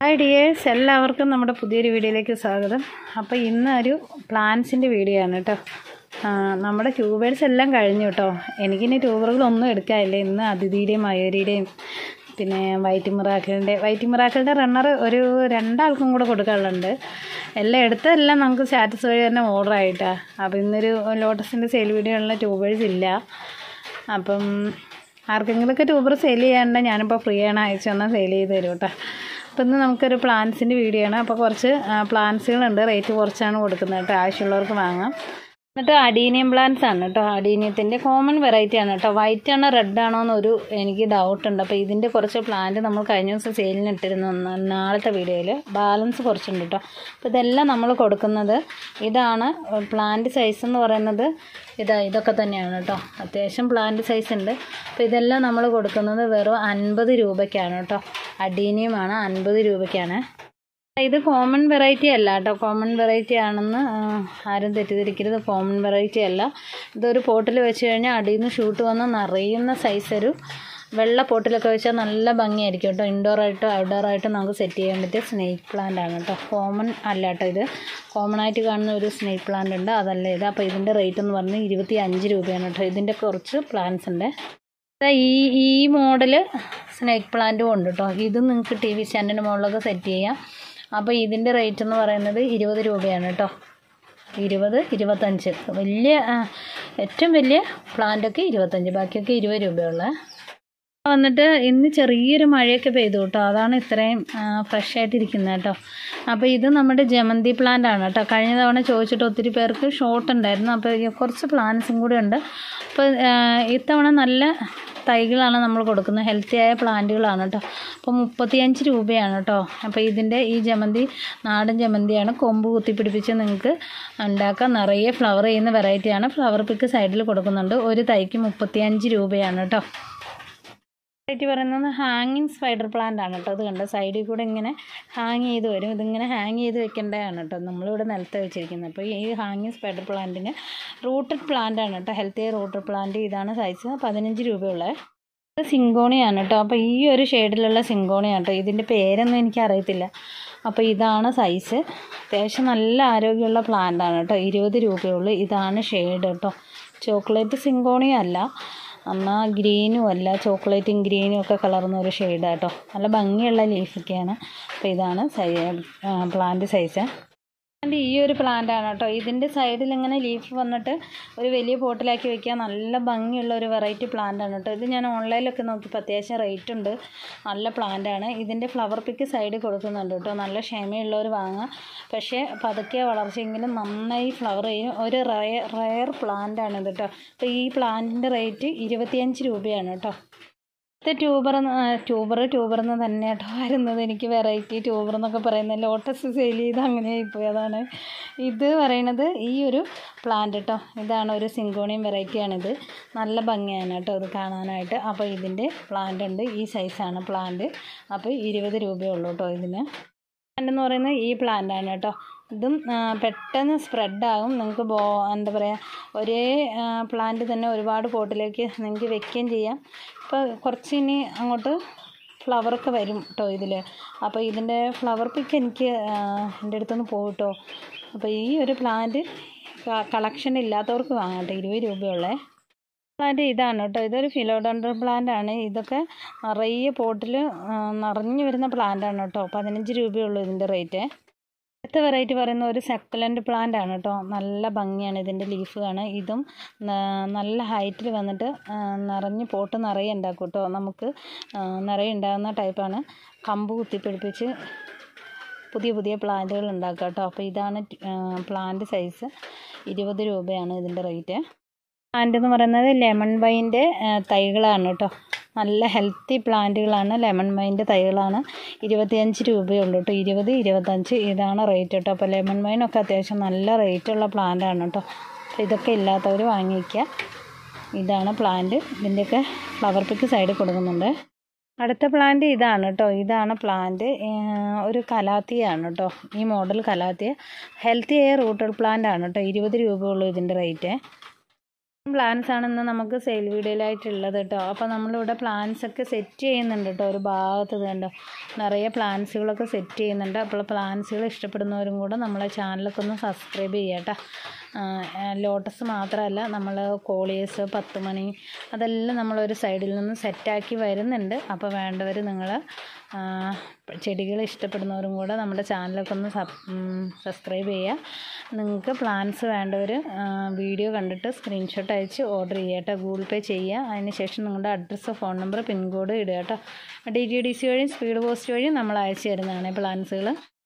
Hi dears, എല്ലാവർക്കും നമ്മുടെ പുതിയൊരു വീഡിയോയിലേക്ക് സ്വാഗതം. അപ്പോൾ ഇന്ന് ഒരു പ്ലാന്റ്സിൻ്റെ വീഡിയോ ആണ് കേട്ടോ. നമ്മുടെ ട്യൂബേഴ്സ് എല്ലാം കഴിഞ്ഞു കേട്ടോ. എനിക്കിനി ട്യൂബറുകളൊന്നും എടുക്കാനില്ല. ഇന്ന് അതിഥിയുടെയും മയൂരിയുടെയും പിന്നെ വൈറ്റ് മിറാക്കിളിൻ്റെ റണ്ണർ ഒരു രണ്ടാൾക്കും കൂടെ കൊടുക്കാനുണ്ട്. എല്ലാം എടുത്തതെല്ലാം നമുക്ക് സ്റ്റാറ്റസ് വഴി തന്നെ ഓർഡർ ആയിട്ടാണ്. അപ്പോൾ ഇന്നൊരു ലോട്ടസിൻ്റെ സെയിൽ വീഡിയോ ഉള്ള ട്യൂബേഴ്സ് ഇല്ല. അപ്പം ആർക്കെങ്കിലുമൊക്കെ ട്യൂബർ സെയിൽ ചെയ്യാനുണ്ടെങ്കിൽ ഞാനിപ്പോൾ ഫ്രീ ആണ്, അയച്ചു തന്നാൽ സെയിൽ ചെയ്ത് തരും കേട്ടോ. അപ്പോൾ ഇന്ന് നമുക്കൊരു പ്ലാന്റ്സിൻ്റെ വീഡിയോ ആണ്. അപ്പോൾ കുറച്ച് പ്ലാന്റ്സുകളുണ്ട്, റേറ്റ് കുറച്ചാണ് കൊടുക്കുന്നത് കേട്ടോ, ആവശ്യമുള്ളവർക്ക് വാങ്ങാം. എന്നിട്ട് അഡീനിയം പ്ലാന്റ്സ് ആണ് കേട്ടോ. അഡീനിയത്തിൻ്റെ കോമൺ വെറൈറ്റി ആണ് കേട്ടോ. വൈറ്റ് ആണോ റെഡ് ആണോ എന്നൊരു എനിക്ക് ഡൗട്ടുണ്ട്. അപ്പോൾ ഇതിൻ്റെ കുറച്ച് പ്ലാന്റ് നമ്മൾ കഴിഞ്ഞ ദിവസം സെയിലിന് ഇട്ടിരുന്നു, നാളത്തെ വീഡിയോയിൽ ബാലൻസ് കുറച്ചുണ്ട് കേട്ടോ. അപ്പോൾ ഇതെല്ലാം നമ്മൾ കൊടുക്കുന്നത് ഇതാണ്. പ്ലാന്റ് സൈസ് എന്ന് പറയുന്നത് ഇതൊക്കെ തന്നെയാണ് കേട്ടോ. അത്യാവശ്യം പ്ലാന്റ് സൈസ് ഉണ്ട്. അപ്പോൾ ഇതെല്ലാം നമ്മൾ കൊടുക്കുന്നത് വെറും 50 രൂപയ്ക്കാണ് കേട്ടോ. അഡീനിയമാണ് 50 രൂപയ്ക്കാണ്. ഇത് കോമൺ വെറൈറ്റി അല്ല കേട്ടോ. കോമൺ വെറൈറ്റി ആണെന്ന് ആരും തെറ്റിദ്ധരിക്കരുത്. കോമൺ വെറൈറ്റി അല്ല. ഇതൊരു പോട്ടിൽ വെച്ച് കഴിഞ്ഞാൽ അടിയിൽ നിന്ന് ഷൂട്ട് വന്ന് നിറയുന്ന സൈസ് ഒരു വെള്ള പോട്ടിലൊക്കെ വെച്ചാൽ നല്ല ഭംഗിയായിരിക്കും കേട്ടോ. ഇൻഡോറായിട്ടോ ഔട്ട്ഡോറായിട്ടോ നമുക്ക് സെറ്റ് ചെയ്യാൻ പറ്റിയ സ്നേക്ക് പ്ലാന്റ് ആണ് കേട്ടോ. കോമൺ അല്ല കേട്ടോ. ഇത് കോമൺ ആയിട്ട് കാണുന്ന ഒരു സ്നേക്ക് പ്ലാന്റ് ഉണ്ട്, അതല്ല ഇത്. അപ്പോൾ ഇതിൻ്റെ റേറ്റ് എന്ന് പറഞ്ഞാൽ 25 രൂപയാണ് കേട്ടോ. ഇതിൻ്റെ കുറച്ച് പ്ലാന്റ്സ് ഉണ്ട്. ഈ മോഡല് സ്നേക്ക് പ്ലാന്റും ഉണ്ട് കേട്ടോ. ഇത് നിങ്ങൾക്ക് TV സ്റ്റാൻഡിൻ്റെ മുകളിലൊക്കെ സെറ്റ് ചെയ്യാം. അപ്പോൾ ഇതിൻ്റെ റേറ്റ് എന്ന് പറയുന്നത് 20 രൂപയാണ് കേട്ടോ. 20, 25 ഏറ്റവും വലിയ പ്ലാന്റൊക്കെ 25, ബാക്കിയൊക്കെ 20 രൂപയുള്ള. വന്നിട്ട് ഇന്ന് ചെറിയൊരു മഴയൊക്കെ പെയ്തു കേട്ടോ. അതാണ് ഇത്രയും ഫ്രഷ് ആയിട്ടിരിക്കുന്നത് കേട്ടോ. അപ്പോൾ ഇത് നമ്മുടെ ജമന്തി പ്ലാന്റ് ആണ് കേട്ടോ. കഴിഞ്ഞ തവണ ചോദിച്ചിട്ട് ഒത്തിരി പേർക്ക് ഷോർട്ട് ഉണ്ടായിരുന്നു. അപ്പോൾ കുറച്ച് പ്ലാന്റ്സും കൂടി ഉണ്ട്. അപ്പോൾ ഇത്തവണ നല്ല തൈകളാണ് നമ്മൾ കൊടുക്കുന്നത്, ഹെൽത്തി ആയ പ്ലാന്റുകളാണ് കേട്ടോ. അപ്പോൾ 35 രൂപയാണ് കേട്ടോ. അപ്പോൾ ഇതിൻ്റെ ഈ ജമന്തി നാടൻ ജമന്തിയാണ്. കൊമ്പ് കുത്തിപ്പിടിപ്പിച്ച് നിങ്ങൾക്ക് ഉണ്ടാക്കാം. നിറയെ ഫ്ലവർ ചെയ്യുന്ന വെറൈറ്റിയാണ്. ഫ്ലവർ പിക്ക് സൈഡിൽ കൊടുക്കുന്നുണ്ട്. ഒരു തൈക്ക് 35 രൂപയാണ് കേട്ടോ. വെറൈറ്റി പറയുന്നത് ഹാങ്ങിങ് സ്പൈഡർ പ്ലാന്റ് ആണ് കേട്ടോ. അത് കണ്ടോ, സൈഡിൽ കൂടെ ഇങ്ങനെ ഹാങ് ചെയ്ത് വരും. ഇതിങ്ങനെ ഹാങ് ചെയ്ത് വെക്കേണ്ടതാണ് കേട്ടോ. നമ്മളിവിടെ നിലത്ത് വെച്ചിരിക്കുന്നത്. അപ്പോൾ ഈ ഹാങ്ങിങ് സ്പൈഡർ പ്ലാന്റിന് റൂട്ടഡ് പ്ലാന്റ് ആണ് കേട്ടോ. Healthy rooted plant. ഇതാണ് സൈസ് 15 രൂപയുള്ളത്. ഇത് സിങ്കോണിയാണ് കേട്ടോ. അപ്പോൾ ഈ ഒരു ഷെയ്ഡിലുള്ള സിങ്കോണിയാണ് കേട്ടോ. ഇതിൻ്റെ പേരൊന്നും എനിക്കറിയത്തില്ല. അപ്പോൾ ഇതാണ് സൈസ്. അത്യാവശ്യം നല്ല ആരോഗ്യമുള്ള പ്ലാന്റ് ആണ് കേട്ടോ. 20 രൂപയുള്ളൂ. ഇതാണ് ഷെയ്ഡ് കേട്ടോ. ചോക്ലേറ്റ് സിങ്കോണിയ അല്ല, എന്നാൽ ഗ്രീനും അല്ല, ചോക്ലേറ്റും ഗ്രീനും ഒക്കെ കളർന്ന ഒരു ഷെയ്ഡാണ് കേട്ടോ. നല്ല ഭംഗിയുള്ള ലീഫൊക്കെയാണ്. അപ്പോൾ ഇതാണ് പ്ലാന്റ് സൈസ്. ഈ ഒരു പ്ലാന്റ് ആണ് കേട്ടോ. ഇതിൻ്റെ സൈഡിൽ ഇങ്ങനെ ലീഫ് വന്നിട്ട് ഒരു വലിയ പോട്ടിലാക്കി വെക്കുക. നല്ല ഭംഗിയുള്ള ഒരു വെറൈറ്റി പ്ലാന്റ് ആണ് കേട്ടോ. ഇത് ഞാൻ ഓൺലൈനിലൊക്കെ നോക്കിയപ്പോൾ അത്യാവശ്യം റേറ്റ് ഉണ്ട്. നല്ല പ്ലാന്റ് ആണ്. ഇതിൻ്റെ ഫ്ലവർ പിക്ക് സൈഡിൽ കൊടുക്കുന്നുണ്ട് കേട്ടോ. നല്ല ക്ഷമയുള്ളവർ വാങ്ങാം. പക്ഷേ പതുക്കെ വളർച്ചയെങ്കിലും നന്നായി ഫ്ലവർ ചെയ്യും. ഒരു റയർ പ്ലാന്റ് ആണ് ഇത് കേട്ടോ. അപ്പോൾ ഈ പ്ലാന്റിൻ്റെ റേറ്റ് 25 രൂപയാണ് കേട്ടോ. ട്യൂബർ എന്ന് തന്നെ കേട്ടോ വരുന്നത്. എനിക്ക് വെറൈറ്റി ട്യൂബർ എന്നൊക്കെ പറയുന്നത് ലോട്ടസ് സെയിൽ ചെയ്ത് അങ്ങനെയായിപ്പോയി. അതാണ് ഇത് പറയണത്. ഈ ഒരു പ്ലാന്റ് കേട്ടോ. ഇതാണ് ഒരു സിങ്കോണിയം വെറൈറ്റിയാണിത്. നല്ല ഭംഗിയാണ് കേട്ടോ ഇത് കാണാനായിട്ട്. അപ്പോൾ ഇതിൻ്റെ പ്ലാന്റ് ഉണ്ട്. ഈ സൈസാണ് പ്ലാന്റ്. അപ്പോൾ 20 രൂപയുള്ളൂ കേട്ടോ ഇതിന്. പ്ലാന്റ് എന്ന് പറയുന്നത് ഈ പ്ലാന്റാണ് കേട്ടോ. ഇതും പെട്ടെന്ന് സ്പ്രെഡാകും. നിങ്ങൾക്ക് എന്താ പറയുക, ഒരേ പ്ലാന്റ് തന്നെ ഒരുപാട് പോട്ടിലേക്ക് നിങ്ങൾക്ക് വെക്കുകയും ചെയ്യാം. ഇപ്പോൾ കുറച്ച് ഇനി അങ്ങോട്ട് ഫ്ലവറൊക്കെ വരും കേട്ടോ ഇതിൽ. അപ്പോൾ ഇതിൻ്റെ ഫ്ലവർ പിക്ക് എനിക്ക് എൻ്റെ അടുത്തുനിന്ന് പോകും കേട്ടോ. അപ്പോൾ ഈ ഒരു പ്ലാന്റ് കളക്ഷൻ ഇല്ലാത്തവർക്ക് വാങ്ങാം കേട്ടോ. 20 രൂപയുള്ളേ പ്ലാന്റ് ഇതാണ് കേട്ടോ. ഇതൊരു ഫിലോഡോണ്ടർ പ്ലാന്റ് ആണ്. ഇതൊക്കെ നിറയെ പോട്ടിൽ നിറഞ്ഞു വരുന്ന പ്ലാന്റ് ആണ് കേട്ടോ. 15 രൂപയുള്ളൂ ഇതിൻ്റെ റേറ്റ്. അടുത്ത വെറൈറ്റി പറയുന്ന ഒരു സക്കുലൻ്റ് പ്ലാന്റ് ആണ് കേട്ടോ. നല്ല ഭംഗിയാണ് ഇതിൻ്റെ ലീഫ് കാണാൻ. ഇതും നല്ല ഹൈറ്റിൽ വന്നിട്ട് പോട്ട് നിറയെ ഉണ്ടാക്കും കേട്ടോ. നമുക്ക് നിറയെ ഉണ്ടാകുന്ന ടൈപ്പാണ്. കമ്പ് കുത്തിപ്പിടിപ്പിച്ച് പുതിയ പ്ലാന്റുകൾ ഉണ്ടാക്കുക കേട്ടോ. അപ്പോൾ ഇതാണ് പ്ലാന്റ് സൈസ്. 20 രൂപയാണ് ഇതിൻ്റെ റേറ്റ്. പ്ലാന്റ് എന്ന് പറയുന്നത് ലെമൺ വൈൻ്റെ തൈകളാണ് കേട്ടോ. നല്ല ഹെൽത്തി പ്ലാന്റുകളാണ്. ലെമൺ വൈൻ്റെ തൈകളാണ്. 25 രൂപയുള്ളൂ കേട്ടോ. 20, 25 ഇതാണ് റേറ്റ് കേട്ടോ. അപ്പോൾ ലെമൺ വൈനൊക്കെ അത്യാവശ്യം നല്ല റേറ്റുള്ള പ്ലാന്റാണ് കേട്ടോ. അപ്പോൾ ഇതൊക്കെ ഇല്ലാത്തവർ വാങ്ങിക്കുക. ഇതാണ് പ്ലാന്റ്. ഇതിൻ്റെയൊക്കെ ഫ്ലവർ പിക്ക് സൈഡിൽ കൊടുക്കുന്നുണ്ട്. അടുത്ത പ്ലാന്റ് ഇതാണ് കേട്ടോ. ഇതാണ് പ്ലാന്റ്. ഒരു കലാത്തിയാണ് കേട്ടോ. ഈ model calathea healthy rooted plant ആണ് കേട്ടോ. 20 രൂപയുള്ളൂ ഇതിൻ്റെ റേറ്റ്. പ്ലാൻസ് ആണ് ഇന്ന് നമുക്ക് സെയിൽ വീഡിയോയിലായിട്ടുള്ളത് കേട്ടോ. അപ്പോൾ നമ്മളിവിടെ പ്ലാൻസ് ഒക്കെ സെറ്റ് ചെയ്യുന്നുണ്ട് കേട്ടോ. ഒരു ഭാഗത്ത് കണ്ടോ നിറയെ പ്ലാൻസുകളൊക്കെ സെറ്റ് ചെയ്യുന്നുണ്ട്. അപ്പോൾ പ്ലാൻസുകൾ ഇഷ്ടപ്പെടുന്നവരും കൂടെ നമ്മളെ ചാനലൊക്കെ ഒന്ന് സബ്സ്ക്രൈബ് ചെയ്യുക കേട്ടോ. ലോട്ടസ് മാത്രമല്ല, നമ്മൾ കോളിയേഴ്സ്, 10 മണി, അതെല്ലാം നമ്മളൊരു സൈഡിൽ നിന്ന് സെറ്റാക്കി വരുന്നുണ്ട്. അപ്പോൾ വേണ്ടവർ നിങ്ങൾ ചെടികൾ ഇഷ്ടപ്പെടുന്നവരും കൂടെ നമ്മുടെ ചാനലൊക്കെ ഒന്ന് സബ്സ്ക്രൈബ് ചെയ്യുക. നിങ്ങൾക്ക് പ്ലാൻസ് വേണ്ടവർ വീഡിയോ കണ്ടിട്ട് സ്ക്രീൻഷോട്ട് അയച്ച് ഓർഡർ ചെയ്യുക കേട്ടോ. ഗൂഗിൾ പേ ചെയ്യുക. അതിന് ശേഷം നിങ്ങളുടെ അഡ്രസ്സ്, ഫോൺ നമ്പർ, പിൻകോഡ് ഇടുക കേട്ടോ. DTDC വഴിയും സ്പീഡ് പോസ്റ്റ് വഴിയും നമ്മൾ അയച്ചു തരുന്നതാണ് പ്ലാൻസുകൾ.